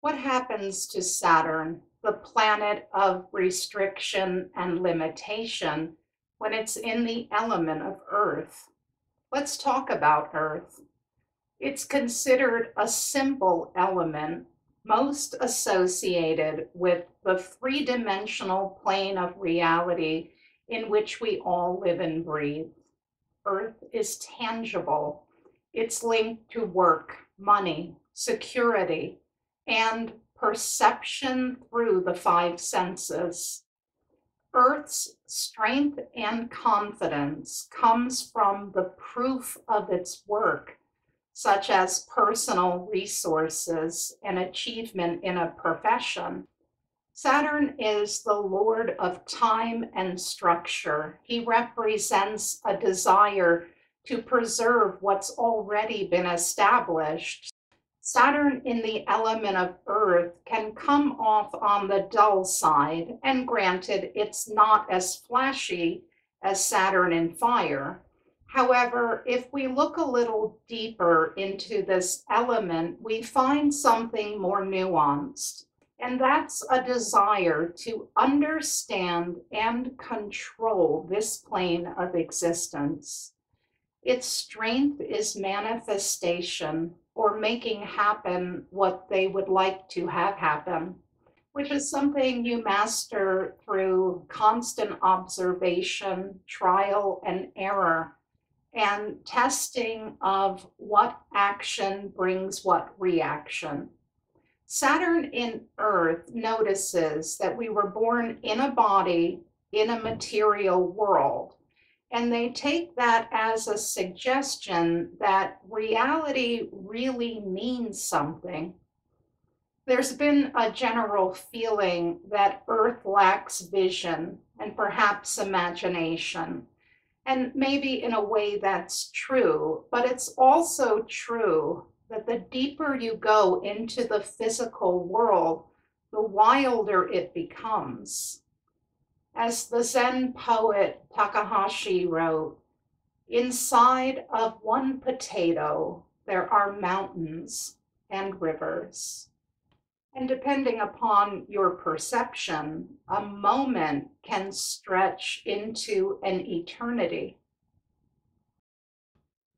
What happens to Saturn, the planet of restriction and limitation, when it's in the element of Earth? Let's talk about Earth. It's considered a simple element, most associated with the three-dimensional plane of reality in which we all live and breathe. Earth is tangible. It's linked to work, money, security, and perception through the five senses. Earth's strength and confidence comes from the proof of its work, such as personal resources and achievement in a profession. Saturn is the lord of time and structure. He represents a desire to preserve what's already been established. Saturn in the element of Earth can come off on the dull side, and granted, it's not as flashy as Saturn in fire. However, if we look a little deeper into this element, we find something more nuanced, and that's a desire to understand and control this plane of existence. Its strength is manifestation, or making happen what they would like to have happen, which is something you master through constant observation, trial and error, and testing of what action brings what reaction. Saturn in Earth notices that we were born in a body in a material world. And they take that as a suggestion that reality really means something. There's been a general feeling that Earth lacks vision and perhaps imagination. And maybe in a way that's true, but it's also true that the deeper you go into the physical world, the wilder it becomes. As the Zen poet Takahashi wrote, inside of one potato, there are mountains and rivers. And depending upon your perception, a moment can stretch into an eternity.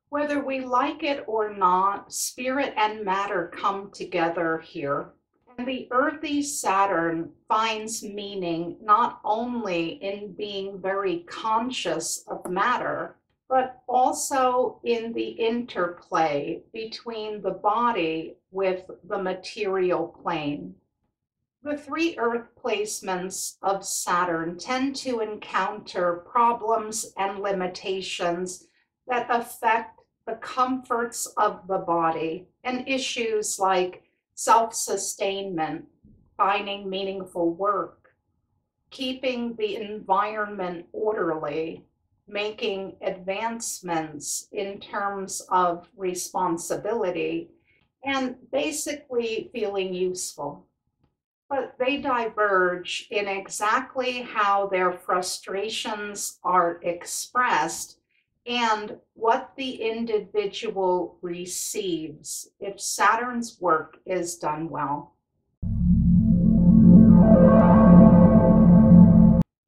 Whether we like it or not, spirit and matter come together here. And the earthy Saturn finds meaning not only in being very conscious of matter, but also in the interplay between the body with the material plane. The three Earth placements of Saturn tend to encounter problems and limitations that affect the comforts of the body and issues like self-sustainment, finding meaningful work, keeping the environment orderly, making advancements in terms of responsibility, and basically feeling useful. But they diverge in exactly how their frustrations are expressed and what the individual receives if Saturn's work is done well.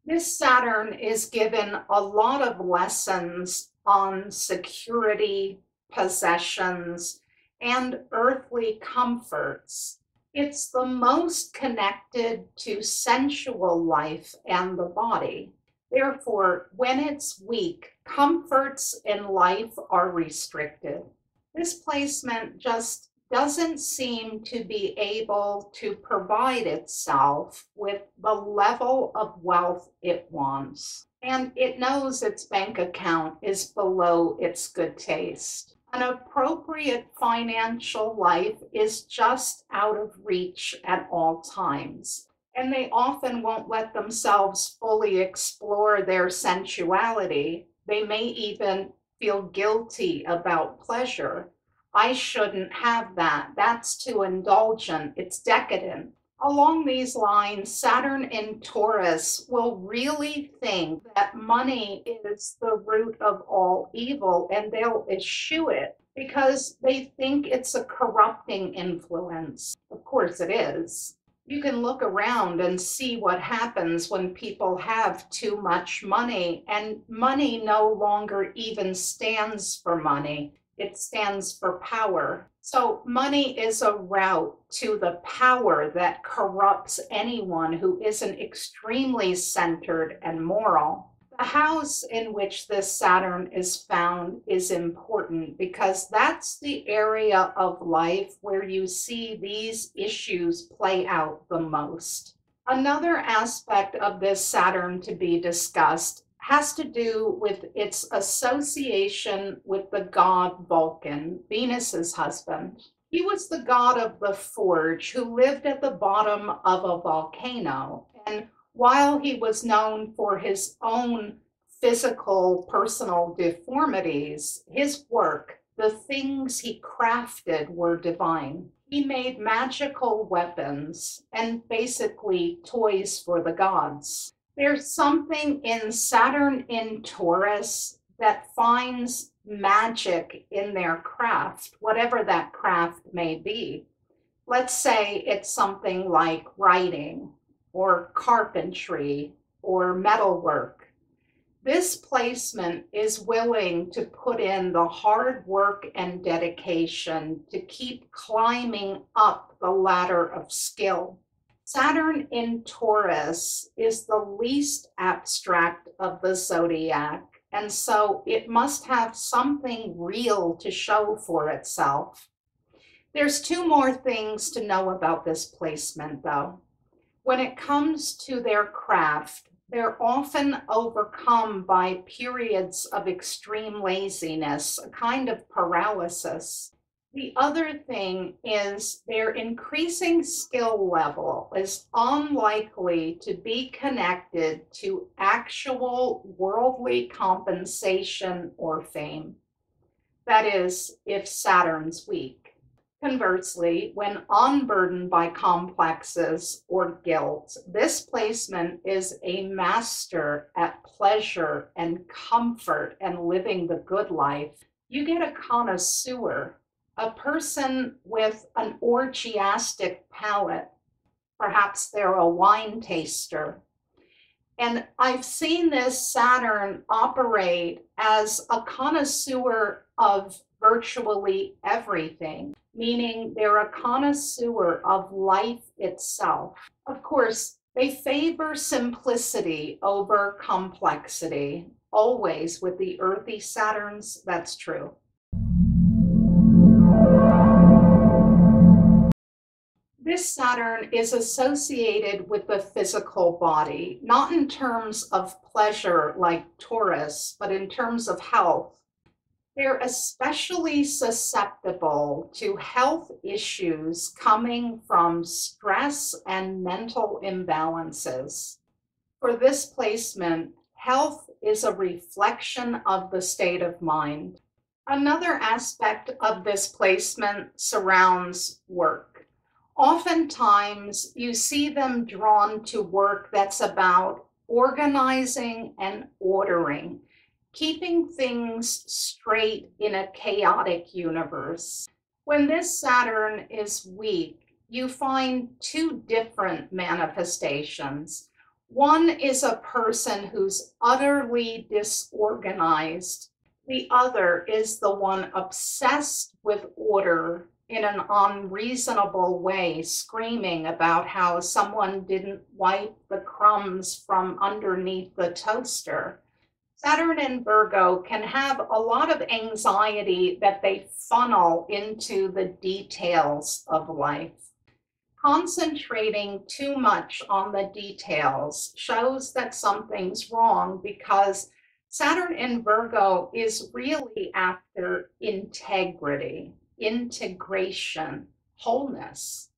This Saturn is given a lot of lessons on security, possessions, and earthly comforts. It's the most connected to sensual life and the body. Therefore, when it's weak, comforts in life are restricted. This placement just doesn't seem to be able to provide itself with the level of wealth it wants. And it knows its bank account is below its good taste. An appropriate financial life is just out of reach at all times. And they often won't let themselves fully explore their sensuality. They may even feel guilty about pleasure. I shouldn't have that. That's too indulgent. It's decadent. Along these lines, Saturn in Taurus will really think that money is the root of all evil, and they'll eschew it because they think it's a corrupting influence. Of course, course it is. You can look around and see what happens when people have too much money, and money no longer even stands for money. It stands for power. So money is a route to the power that corrupts anyone who isn't extremely centered and moral. The house in which this Saturn is found is important because that's the area of life where you see these issues play out the most. Another aspect of this Saturn to be discussed has to do with its association with the god Vulcan, Venus's husband. He was the god of the forge who lived at the bottom of a volcano, and while he was known for his own physical, personal deformities, his work, the things he crafted, were divine. He made magical weapons and basically toys for the gods. There's something in Saturn in Taurus that finds magic in their craft, whatever that craft may be. Let's say it's something like writing or carpentry or metalwork. This placement is willing to put in the hard work and dedication to keep climbing up the ladder of skill. Saturn in Taurus is the least abstract of the zodiac, and so it must have something real to show for itself. There's two more things to know about this placement, though. When it comes to their craft, they're often overcome by periods of extreme laziness, a kind of paralysis. The other thing is their increasing skill level is unlikely to be connected to actual worldly compensation or fame. That is, if Saturn's weak. Conversely, when unburdened by complexes or guilt, this placement is a master at pleasure and comfort and living the good life. You get a connoisseur, a person with an orgiastic palate. Perhaps they're a wine taster. And I've seen this Saturn operate as a connoisseur of virtually everything, meaning they're a connoisseur of life itself. Of course, they favor simplicity over complexity. Always with the earthy Saturns, that's true. This Saturn is associated with the physical body, not in terms of pleasure like Taurus, but in terms of health. They're especially susceptible to health issues coming from stress and mental imbalances. For this placement, health is a reflection of the state of mind. Another aspect of this placement surrounds work. Oftentimes, you see them drawn to work that's about organizing and ordering, keeping things straight in a chaotic universe. When this Saturn is weak, you find two different manifestations. One is a person who's utterly disorganized. The other is the one obsessed with order in an unreasonable way, screaming about how someone didn't wipe the crumbs from underneath the toaster. Saturn in Virgo can have a lot of anxiety that they funnel into the details of life. Concentrating too much on the details shows that something's wrong, because Saturn in Virgo is really after integrity, integration, wholeness.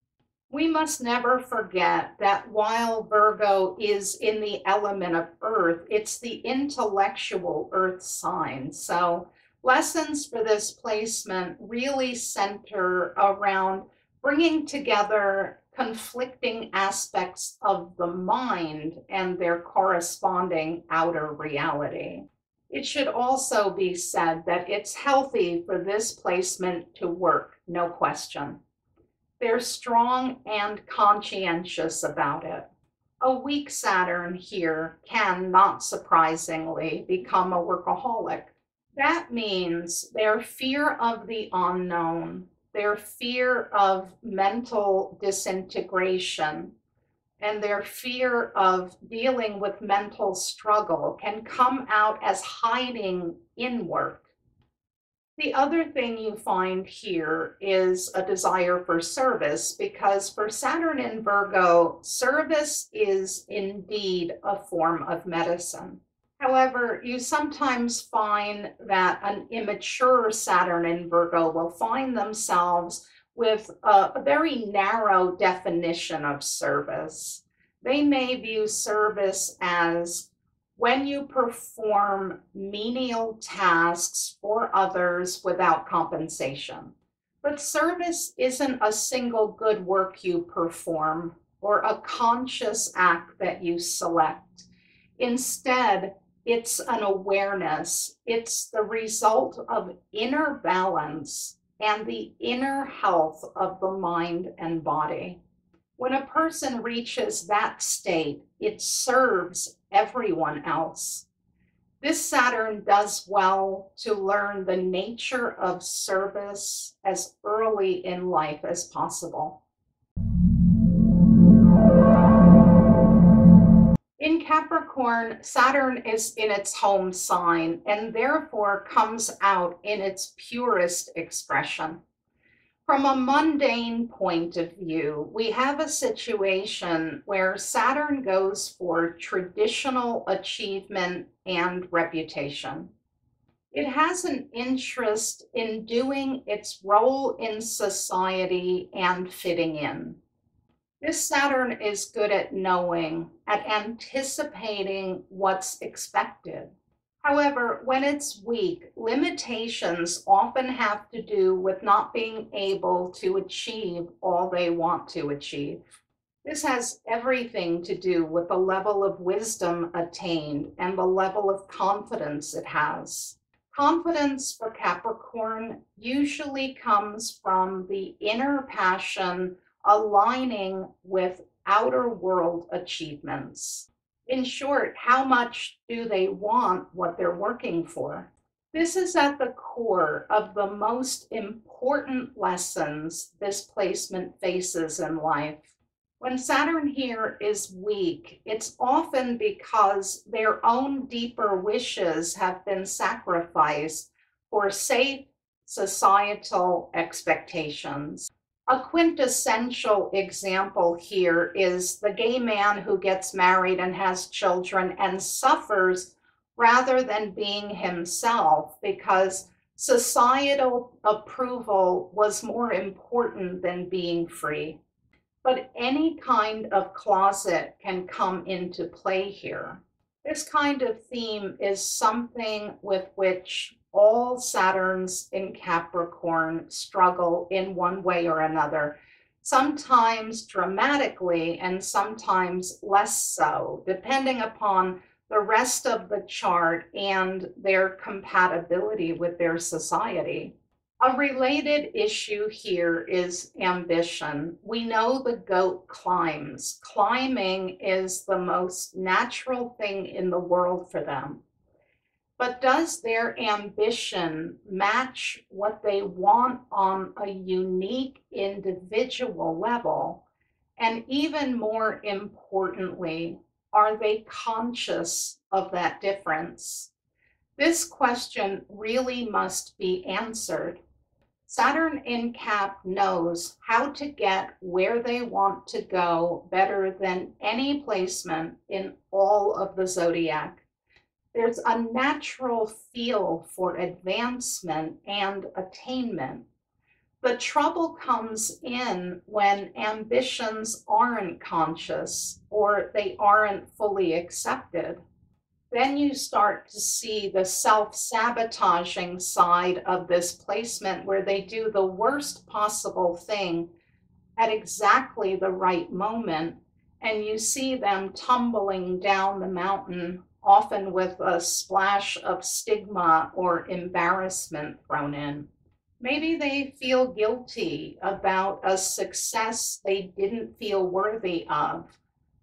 We must never forget that while Virgo is in the element of Earth, it's the intellectual Earth sign. So lessons for this placement really center around bringing together conflicting aspects of the mind and their corresponding outer reality. It should also be said that it's healthy for this placement to work, no question. They're strong and conscientious about it. A weak Saturn here can, not surprisingly, become a workaholic. That means their fear of the unknown, their fear of mental disintegration, and their fear of dealing with mental struggle can come out as hiding in work. The other thing you find here is a desire for service, because for Saturn in Virgo, service is indeed a form of medicine. However, you sometimes find that an immature Saturn in Virgo will find themselves with a very narrow definition of service. They may view service as when you perform menial tasks for others without compensation. But service isn't a single good work you perform or a conscious act that you select. Instead, it's an awareness. It's the result of inner balance and the inner health of the mind and body. When a person reaches that state, it serves everyone else. This Saturn does well to learn the nature of service as early in life as possible. In Capricorn, Saturn is in its home sign and therefore comes out in its purest expression. From a mundane point of view, we have a situation where Saturn goes for traditional achievement and reputation. It has an interest in doing its role in society and fitting in. This Saturn is good at knowing, at anticipating what's expected. However, when it's weak, limitations often have to do with not being able to achieve all they want to achieve. This has everything to do with the level of wisdom attained and the level of confidence it has. Confidence for Capricorn usually comes from the inner passion aligning with outer world achievements. In short, how much do they want what they're working for? This is at the core of the most important lessons this placement faces in life. When Saturn here is weak, it's often because their own deeper wishes have been sacrificed for safe societal expectations. A quintessential example here is the gay man who gets married and has children and suffers rather than being himself because societal approval was more important than being free. But any kind of closet can come into play here. This kind of theme is something with which all Saturns in Capricorn struggle in one way or another, sometimes dramatically and sometimes less so, depending upon the rest of the chart and their compatibility with their society. A related issue here is ambition. We know the goat climbs. Climbing is the most natural thing in the world for them. But does their ambition match what they want on a unique individual level? And even more importantly, are they conscious of that difference? This question really must be answered. Saturn in Cap knows how to get where they want to go better than any placement in all of the zodiac. There's a natural feel for advancement and attainment. The trouble comes in when ambitions aren't conscious or they aren't fully accepted. Then you start to see the self-sabotaging side of this placement where they do the worst possible thing at exactly the right moment, and you see them tumbling down the mountain, often with a splash of stigma or embarrassment thrown in. Maybe they feel guilty about a success they didn't feel worthy of.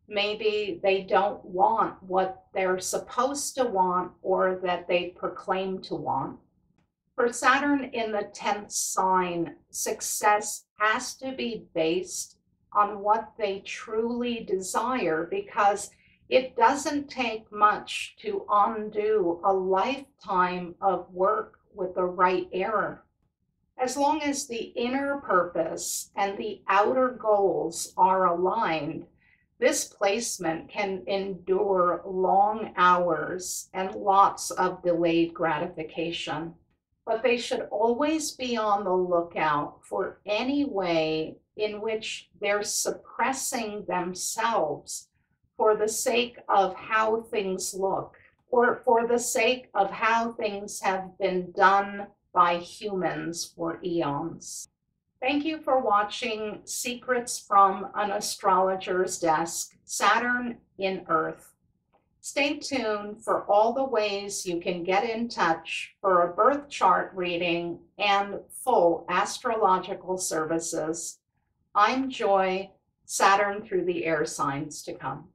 Maybe they don't want what they're supposed to want or that they proclaim to want. For Saturn in the 10th sign, success has to be based on what they truly desire because it doesn't take much to undo a lifetime of work with the right error. As long as the inner purpose and the outer goals are aligned, this placement can endure long hours and lots of delayed gratification. But they should always be on the lookout for any way in which they're suppressing themselves for the sake of how things look, or for the sake of how things have been done by humans for eons. Thank you for watching Secrets from an Astrologer's Desk, Saturn in Earth. Stay tuned for all the ways you can get in touch for a birth chart reading and full astrological services. I'm Joy, Saturn through the air signs to come.